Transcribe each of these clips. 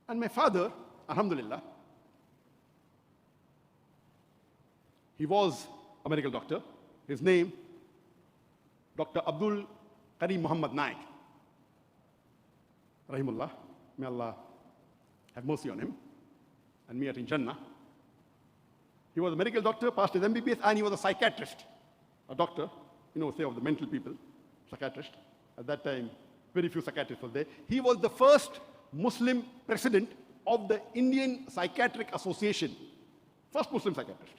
And my father, alhamdulillah, he was a medical doctor. His name, Dr. Abdul Kareem Naik. Rahimullah. May Allah have mercy on him and me in Jannah. He was a medical doctor, passed his MBBS, and he was a psychiatrist. A doctor, say of the mental people, psychiatrist. At that time, very few psychiatrists were there. He was the first Muslim president of the Indian Psychiatric Association. First Muslim psychiatrist.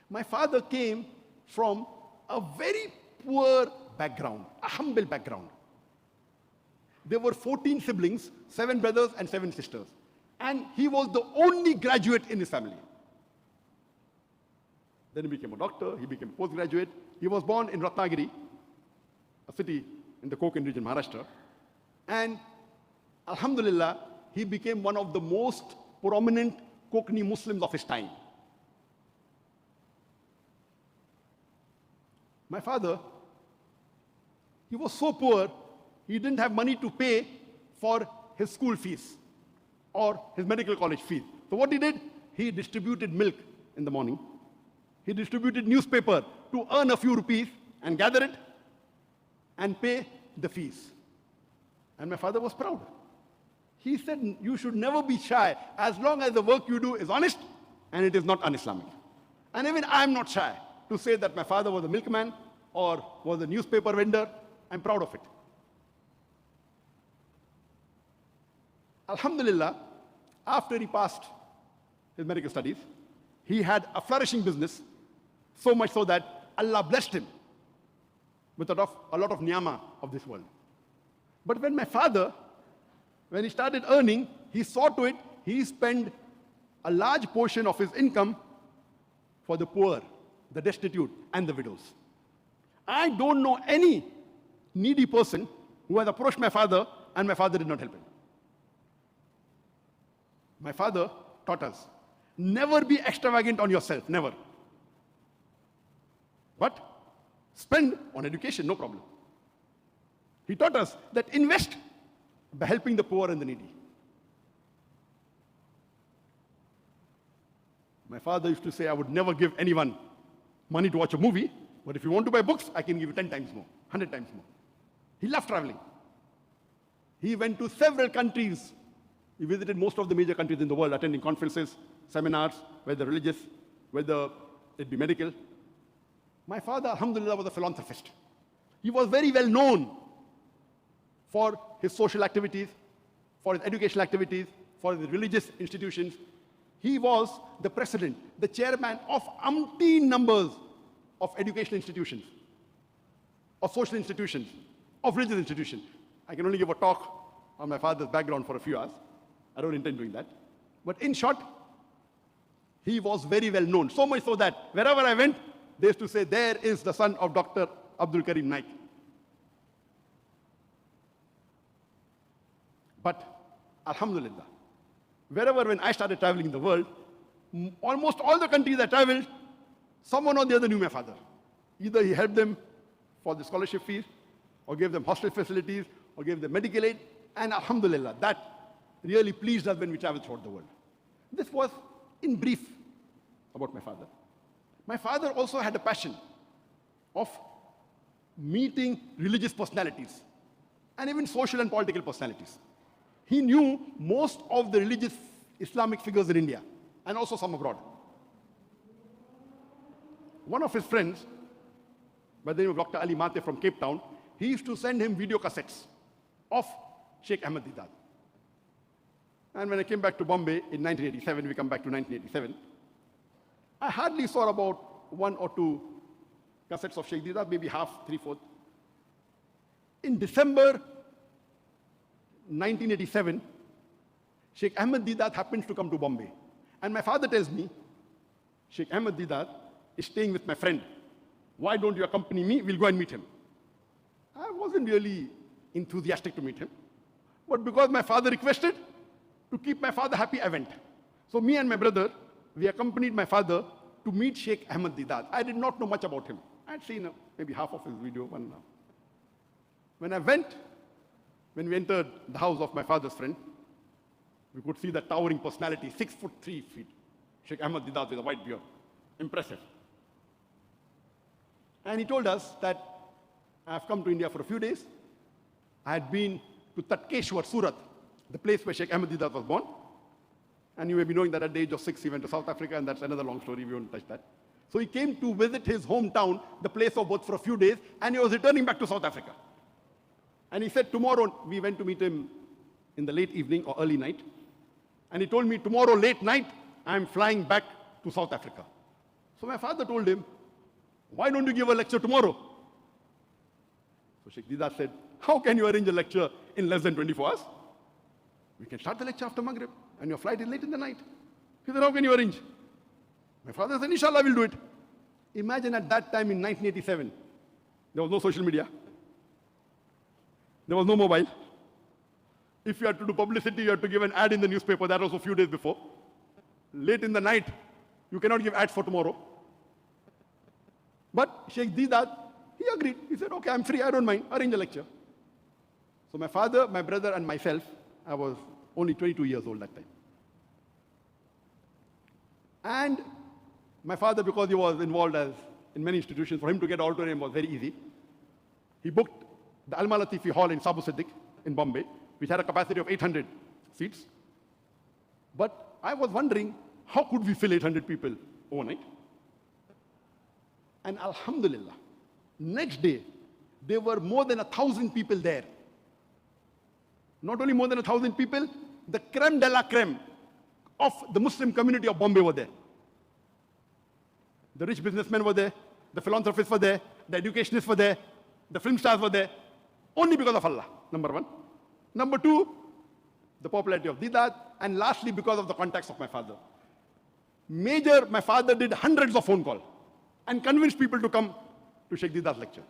My father came from a very poor background, a humble background. There were 14 siblings, 7 brothers and 7 sisters. And he was the only graduate in his family. Then he became a doctor, he became a postgraduate. He was born in Ratnagiri, a city in the Konkan region, Maharashtra. And alhamdulillah, he became one of the most prominent Konkani Muslims of his time. My father, he was so poor, he didn't have money to pay for his school fees or his medical college fees. So what he did, he distributed milk in the morning. He distributed newspaper to earn a few rupees and gather it and pay the fees. And my father was proud. He said, you should never be shy as long as the work you do is honest and it is not un-Islamic. And even I'm not shy to say that my father was a milkman or was a newspaper vendor. I'm proud of it. Alhamdulillah, after he passed his medical studies, he had a flourishing business, so much so that Allah blessed him with a lot of niyama of this world. But when my father, when he started earning, he saw to it, he spent a large portion of his income for the poor, the destitute, and the widows. I don't know any needy person who has approached my father and my father did not help him. My father taught us, never be extravagant on yourself, never. But spend on education, no problem. He taught us that invest by helping the poor and the needy. My father used to say, I would never give anyone money to watch a movie, but if you want to buy books, I can give you 10 times more, 100 times more. He loved traveling. He went to several countries. He visited most of the major countries in the world, attending conferences, seminars, whether religious, whether it be medical. My father, alhamdulillah, was a philanthropist. He was very well known for his social activities, for his educational activities, for his religious institutions. He was the president, the chairman of umpteen numbers of educational institutions, of social institutions, of religious institutions. I can only give a talk on my father's background for a few hours. I don't intend doing that. But in short, he was very well known, so much so that wherever I went, they used to say, there is the son of Dr. Abdul Kareem Naik. But alhamdulillah, wherever when I started traveling in the world, almost all the countries I traveled, someone or the other knew my father. Either he helped them for the scholarship fees, or gave them hostel facilities, or gave them medical aid, and alhamdulillah, that really pleased us when we traveled throughout the world. This was in brief about my father. My father also had a passion of meeting religious personalities and even social and political personalities. He knew most of the religious Islamic figures in India and also some abroad. One of his friends, by the name of Dr. Ali Mate from Cape Town, he used to send him video cassettes of Sheikh Ahmed Deedat. And when I came back to Bombay in 1987, we come back to 1987, I hardly saw about 1 or 2 cassettes of Sheikh Deedat, maybe half, 3/4. In December 1987, Sheikh Ahmed Deedat happens to come to Bombay. And my father tells me, Sheikh Ahmed Deedat is staying with my friend. Why don't you accompany me? We'll go and meet him. I wasn't really enthusiastic to meet him. But because my father requested, to keep my father happy, I went. So me and my brother, we accompanied my father to meet Sheikh Ahmed Deedat. I did not know much about him. I had seen maybe half of his video. When we entered the house of my father's friend, We could see the towering personality, 6'3" Sheikh Ahmad Didat with a white beard. Impressive. And he told us that I've come to India for a few days. I had been to Tatkeshwar, Surat, the place where Sheikh Ahmad Didat was born. And you may be knowing that at the age of 6, he went to South Africa, and that's another long story, we won't touch that. So he came to visit his hometown, the place of birth, for a few days, and he was returning back to South Africa. And he said tomorrow, we went to meet him in the late evening or early night, and he told me, tomorrow late night, I'm flying back to South Africa. So my father told him, why don't you give a lecture tomorrow? So Sheikh Didat said, how can you arrange a lecture in less than 24 hours? We can start the lecture after Maghrib, and your flight is late in the night. He said, how can you arrange? My father said, inshallah, we'll do it. Imagine at that time in 1987, there was no social media. There was no mobile. If you had to do publicity, you had to give an ad in the newspaper. That was a few days before. Late in the night, you cannot give ads for tomorrow. But Sheikh Didat, he agreed. He said, okay, I'm free, I don't mind, arrange a lecture. So my father, my brother, and myself, I was only 22 years old that time. And my father, because he was involved in many institutions, for him to get auditorium was very easy. He booked the Al-Malatifi Hall in Sabu Siddiq in Bombay, which had a capacity of 800 seats. But I was wondering, how could we fill 800 people overnight? And Alhamdulillah, next day, there were more than 1,000 people there. Not only more than 1,000 people, the creme de la creme of the Muslim community of Bombay were there. The rich businessmen were there, the philanthropists were there, the educationists were there, the film stars were there, only because of Allah, number one. Number two, the popularity of Didat, and lastly, because of the contacts of my father. My father did hundreds of phone calls and convinced people to come to Sheikh Didat's lecture.